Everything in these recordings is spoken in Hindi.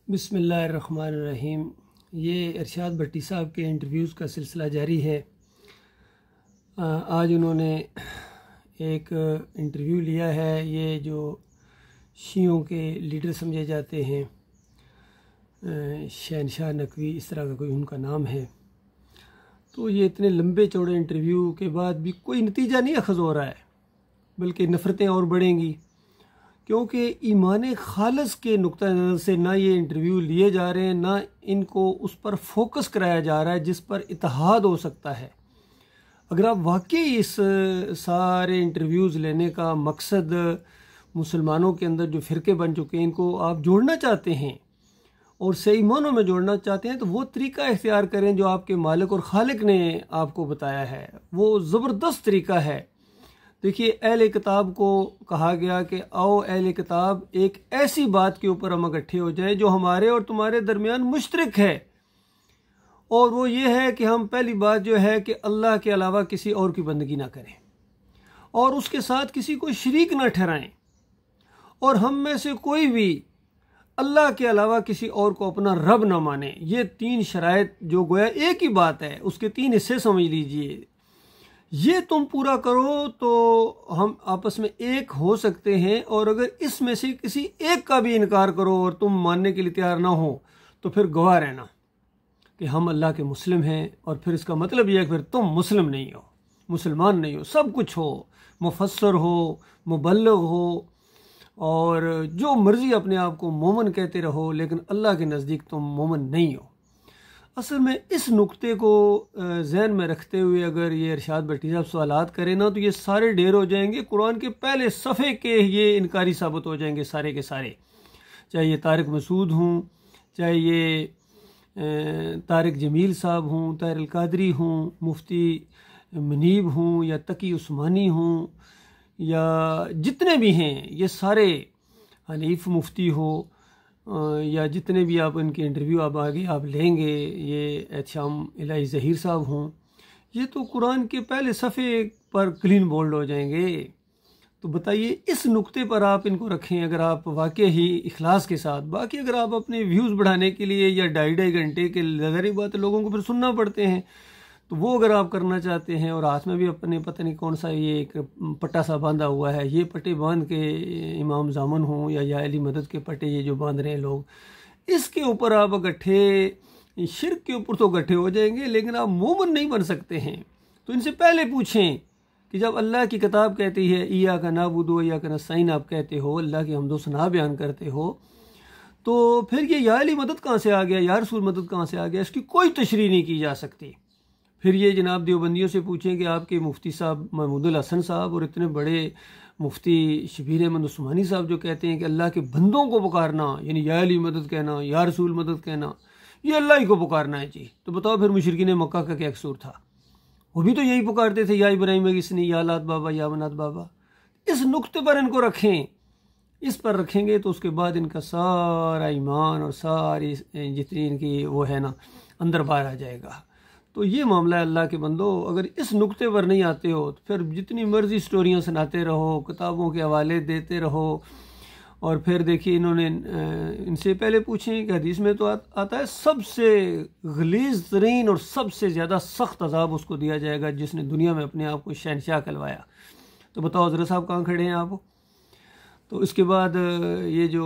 बिस्मिल्लाहिर्रहमानिर्रहीम। ये इरशाद भट्टी साहब के इंटरव्यूज़ का सिलसिला जारी है। आज उन्होंने एक इंटरव्यू लिया है। ये जो शियों के लीडर समझे जाते हैं, शहनशाह नकवी इस तरह का कोई उनका नाम है। तो ये इतने लंबे चौड़े इंटरव्यू के बाद भी कोई नतीजा नहीं अखज़ हो रहा है, बल्कि नफ़रतें और बढ़ेंगी, क्योंकि ईमान खालस के नुक्ता नज़र से ना ये इंटरव्यू लिए जा रहे हैं, ना इनको उस पर फोकस कराया जा रहा है जिस पर इत्तेहाद हो सकता है। अगर आप वाकई इस सारे इंटरव्यूज़ लेने का मकसद मुसलमानों के अंदर जो फ़िरके बन चुके हैं इनको आप जोड़ना चाहते हैं और सही मानों में जोड़ना चाहते हैं, तो वो तरीका इख्तियार करें जो आपके मालिक और खालिक ने आपको बताया है। वो ज़बरदस्त तरीका है। देखिए, अहले किताब को कहा गया कि आओ अहले किताब, एक ऐसी बात के ऊपर हम इकट्ठे हो जाएं जो हमारे और तुम्हारे दरमियान मुश्तरक है, और वो ये है कि हम पहली बात जो है कि अल्लाह के अलावा किसी और की बंदगी ना करें और उसके साथ किसी को शरीक ना ठहराएं, और हम में से कोई भी अल्लाह के अलावा किसी और को अपना रब ना माने। ये तीन शराइत जो गोया एक ही बात है, उसके तीन हिस्से समझ लीजिए। ये तुम पूरा करो तो हम आपस में एक हो सकते हैं, और अगर इसमें से किसी एक का भी इनकार करो और तुम मानने के लिए तैयार ना हो तो फिर गवाह रहना कि हम अल्लाह के मुस्लिम हैं। और फिर इसका मतलब यह है कि फिर तुम मुस्लिम नहीं हो, मुसलमान नहीं हो। सब कुछ हो, मुफस्सर हो, मुबल्लिग हो, और जो मर्जी अपने आप को मोमन कहते रहो, लेकिन अल्लाह के नज़दीक तुम मोमन नहीं हो। असल में इस नुक्ते को जहन में रखते हुए अगर ये इरशाद भट्टी साहब सवालात करें ना, तो ये सारे ढेर हो जाएंगे, कुरान के पहले सफ़े के ये इनकारी साबित हो जाएंगे सारे के सारे। चाहे ये तारिक मसूद हों, चाहे ये तारिक जमील साहब हों, ताहिर अल कादरी हों, मुफ्ती मुनीब हों, या तकी उस्मानी हों, या जितने भी हैं ये सारे, हनीफ मुफ्ती हो, या जितने भी आप इनके इंटरव्यू आप आगे आप लेंगे, ये एहतशाम इलाही ज़हीर साहब हों, ये तो कुरान के पहले सफ़े पर क्लीन बोल्ड हो जाएंगे। तो बताइए, इस नुक्ते पर आप इनको रखें अगर आप वाकई ही इखलास के साथ। बाकी अगर आप अपने व्यूज़ बढ़ाने के लिए या ढाई घंटे के ज़ाहिर बात लोगों को फिर सुनना पड़ते हैं, तो वो अगर आप करना चाहते हैं और हाथ में भी अपने पता नहीं कौन सा ये एक पट्टा सा बांधा हुआ है, ये पट्टे बांध के इमाम जामन हों या अली मदद के पट्टे ये जो बांध रहे हैं लोग, इसके ऊपर आप इकट्ठे शिर्क के ऊपर तो इकट्ठे हो जाएंगे, लेकिन आप मोमन नहीं बन सकते हैं। तो इनसे पहले पूछें कि जब अल्लाह की किताब कहती है इया का नाबुदु इया का नस्ताईन, आप कहते हो, अल्लाह की हमदो सना बयान करते हो, तो फिर ये या अली मदद कहाँ से आ गया, या रसूल मदद कहाँ से आ गया, इसकी कोई तशरीह नहीं की जा सकती। फिर ये जनाब देवबंदियों से पूछें कि आपके मुफ्ती साहब महमूदुल हसन साहब और इतने बड़े मुफ्ती शबीर अहमद उस्मानी साहब जो कहते हैं कि अल्लाह के बंदों को पुकारना, यानी या अली मदद कहना, या रसूल मदद कहना, ये अल्लाह ही को पुकारना है जी। तो बताओ फिर मुशरिकीन मक्का का क्या कसूर था? वो भी तो यही पुकारते थे, या इब्राहिम किसनी, या लात बाबा, या मनात बाबा। इस नुक्ते पर इनको रखें, इस पर रखेंगे तो उसके बाद इनका सारा ईमान और सारी जितनी इनकी वो है ना अंदर बाहर आ जाएगा। तो ये मामला है अल्लाह के बंदो। अगर इस नुक्ते पर नहीं आते हो तो फिर जितनी मर्जी स्टोरियाँ सुनाते रहो, किताबों के हवाले देते रहो, और फिर देखिए इन्होंने इनसे पहले पूछें कि हदीस में तो आता है सबसे गलीज़ तरीन और सबसे ज़्यादा सख्त अजाब उसको दिया जाएगा जिसने दुनिया में अपने आप को शहनशाह कहलवाया। तो बताओ हज़रत साहब कहाँ खड़े हैं आप? तो इसके बाद ये जो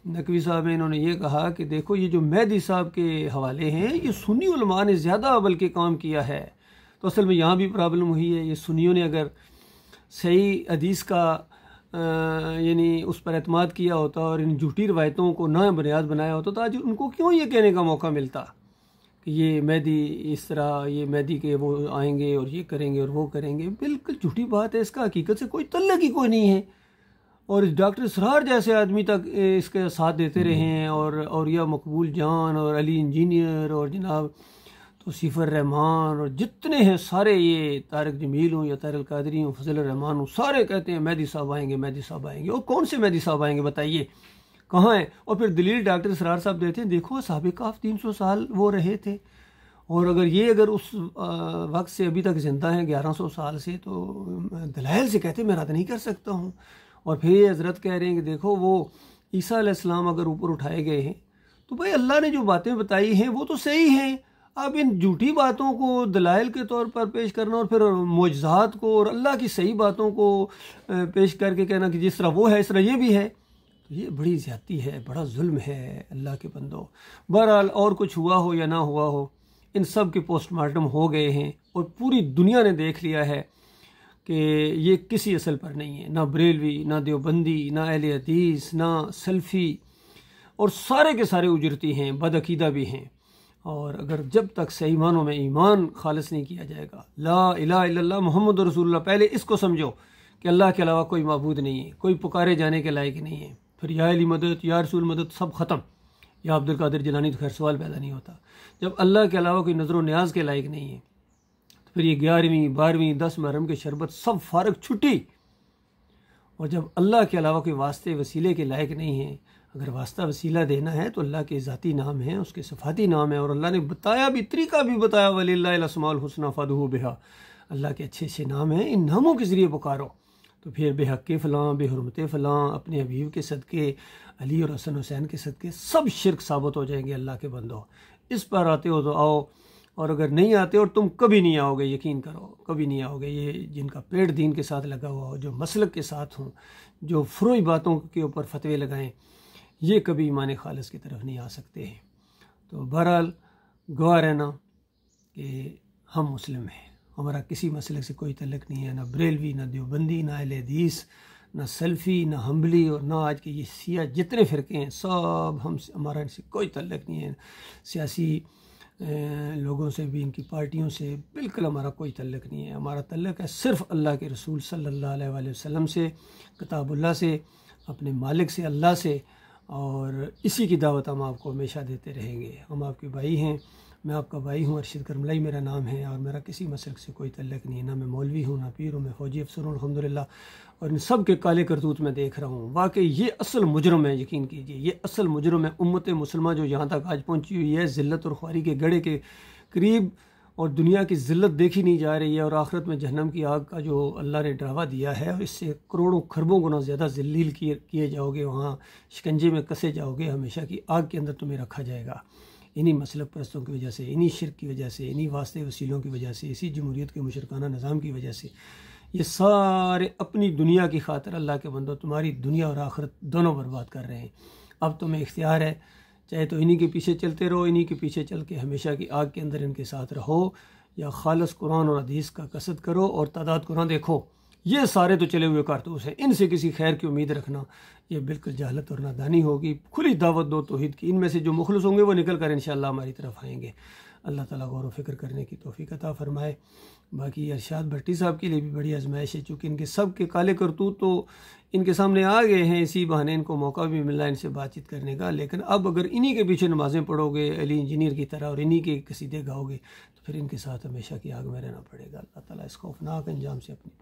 नकवी साहब हैं, इन्होंने ये कहा कि देखो ये जो मेहदी साहब के हवाले हैं, ये सुन्नी उलमा ने ज़्यादा बल्कि काम किया है। तो असल में यहाँ भी प्रॉब्लम हुई है। ये सुन्नियों ने अगर सही हदीस का यानी उस पर एतमाद किया होता और इन झूठी रवायतों को ना बुनियाद बनाया होता, तो आज उनको क्यों ये कहने का मौका मिलता कि ये मेहदी इस तरह, ये मेहदी के वो आएंगे और ये करेंगे और वो करेंगे। बिल्कुल झूठी बात है, इसका हकीकत से कोई तल्लुक ही कोई नहीं है। और डॉक्टर इसरार जैसे आदमी तक इसके साथ देते रहे हैं, और यह मकबूल जान और अली इंजीनियर और जनाब तौसीफ़ुर रहमान और जितने हैं सारे, ये तारिक जमील हूँ या ताहिर अल कादरी हूँ, फजल रहमान हूँ, सारे कहते हैं मेहदी साहब आएंगे, मेहदी साहब आएंगे। और कौन से मेहदी साहब आएंगे बताइए, कहाँ हैं? और फिर दलील डॉक्टर इसरार साहब देते हैं, देखो साहब काफ 300 साल वो रहे थे, और अगर उस वक्त से अभी तक ज़िंदा हैं 1100 साल से, तो दलाइल से कहते मैं रद्द नहीं कर सकता हूँ। और फिर ये हज़रत कह रहे हैं कि देखो वो ईसा अलैहिस्सलाम अगर ऊपर उठाए गए हैं तो भाई अल्लाह ने जो बातें बताई हैं वो तो सही हैं। अब इन झूठी बातों को दलाइल के तौर पर पेश करना और फिर मोजज़ात को और अल्लाह की सही बातों को पेश करके कहना कि जिस तरह वो है इस तरह ये भी है, तो ये बड़ी ज़्यादती है, बड़ा जुल्म है अल्लाह के बंदो। बहरहाल और कुछ हुआ हो या ना हुआ हो, इन सब के पोस्टमार्टम हो गए हैं और पूरी दुनिया ने देख लिया है कि ये किसी असल पर नहीं है, ना बरेलवी, ना देवबंदी, ना अहले हदीस, ना सल्फ़ी, और सारे के सारे उजरती हैं, बदअकीदा भी हैं। और अगर जब तक सही मानों में ईमान खालिस नहीं किया जाएगा, ला इलाहा इल्लल्लाह मुहम्मद रसूलुल्लाह, पहले इसको समझो कि अल्लाह के अलावा कोई माबूद नहीं है, कोई पुकारे जाने के लायक नहीं है, फिर या अली मदद, या रसूल मदद सब ख़त्म, या अब्दुल कादिर जिलानी, तो खैर सवाल पैदा नहीं होता। जब अल्लाह के अलावा कोई नज़र न्याज के लायक नहीं है, तो फिर ये 11वीं 12वीं 10 मुहर्रम के शरबत सब फारग छुट्टी। और जब अल्लाह के अलावा कोई वास्ते वसीले के लायक नहीं है, अगर वास्ता वसीला देना है तो अल्लाह के ज़ाती नाम है, उसके सफ़ाती नाम है, और अल्लाह ने बताया भी, तरीका भी बताया, वलिल्लाहिल अस्माउल हुस्ना फदहू बिहा, अल्लाह के अच्छे अच्छे नाम हैं, इन नामों के ज़रिए पुकारो। तो फिर बेहक़ फ़लाँ, बेहुरमत फ़लाँ, अपने हबीब के सदक़े, अली और हसन हुसैन के सदक़े, सब शिरक साबित हो जाएंगे अल्लाह के बंदो। इस पर आते हो तो आओ, और अगर नहीं आते और तुम कभी नहीं आओगे, यकीन करो कभी नहीं आओगे। ये जिनका पेट दीन के साथ लगा हुआ हो, जो मसलक के साथ हों, जो फ़ुरूई बातों के ऊपर फतवे लगाएं, ये कभी ईमान खालिस की तरफ नहीं आ सकते हैं। तो बहरहाल गवाह रहना कि हम मुस्लिम हैं, हमारा किसी मसलक से कोई तल्लुक़ नहीं है, ना बरेलवी, ना देवबंदी, ना अहले हदीस, ना सल्फ़ी, ना हम्बली, और ना आज के ये सिया जितने फ़िरके हैं सब हमारा इनसे कोई तल्लुक़ नहीं है। सियासी लोगों से भी, इनकी पार्टियों से बिल्कुल हमारा कोई तल्लुक़ नहीं है। हमारा तल्लुक़ है सिर्फ़ अल्लाह के रसूल सल्लल्लाहु अलैहि वसल्लम से, किताबुल्लाह से, अपने मालिक से, अल्लाह से, और इसी की दावत हम आपको हमेशा देते रहेंगे। हम आपके भाई हैं, मैं आपका भाई हूँ, अरशद करमलाई मेरा नाम है, और मेरा किसी मसलक से कोई तल्लुक़ नहीं है, ना मैं मौलवी हूँ, ना पीर हूँ, मैं फ़ौजी अफसर हूँ अल्हम्दुलिल्लाह। और इन सब के काले करतूत में देख रहा हूँ। वाकई ये असल मुजरम है, यकीन कीजिए ये असल मुजरम है। उम्मत मुसलमान जो यहाँ तक आज पहुँची हुई है, ज़िल्लत और ख्वारी के गड़े के करीब, और दुनिया की ज़िल्लत देखी नहीं जा रही है, और आखिरत में जहन्नम की आग का जो अल्लाह ने डरावा दिया है, और इससे करोड़ों खरबों गुना ज़्यादा ज़लील किए जाओगे, वहाँ शिकंजे में कसे जाओगे, हमेशा की आग के अंदर तुम्हें रखा जाएगा। इन्हीं मसलक परस्तों की वजह से, इन्हीं शिरक की वजह से, इन्हीं वास्ते वसीलों की वजह से, इसी जमहूरियत के मुशरकाना निज़ाम की वजह से, ये सारे अपनी दुनिया की खातिर अल्लाह के बंदो तुम्हारी दुनिया और आखिरत दोनों बर्बाद कर रहे हैं। अब तुम्हें इख्तियार है, चाहे तो इन्हीं के पीछे चलते रहो, इन्हीं के पीछे चल के हमेशा की आग के अंदर इनके साथ रहो, या खालिस कुरान और हदीस का कसद करो और तादाद कुरान देखो। ये सारे तो चले हुए कारतूस हैं, इनसे किसी खैर की उम्मीद रखना ये बिल्कुल जहालत और नादानी होगी। खुली दावत दो तौहीद की, इनमें से जो मुखलिस होंगे वो निकल कर इंशाअल्लाह हमारी तरफ आएंगे। अल्लाह ताला गौर व फिक्र करने की तौफीक अता फरमाए। बाकी अरशाद भट्टी साहब के लिए भी बड़ी आजमाइश है, चूँकि इनके सब के काले करतूत तो इनके सामने आ गए हैं, इसी बहाने इनको मौका भी मिला इनसे बातचीत करने का। लेकिन अब अगर इन्हीं के पीछे नमाज़ें पढ़ोगे अली इंजीनियर की तरह, और इन्हीं के कसीदे गाओगे, तो फिर इनके साथ हमेशा की आग में रहना पड़ेगा। अल्लाह ताला इस खौफनाक अंजाम से अपनी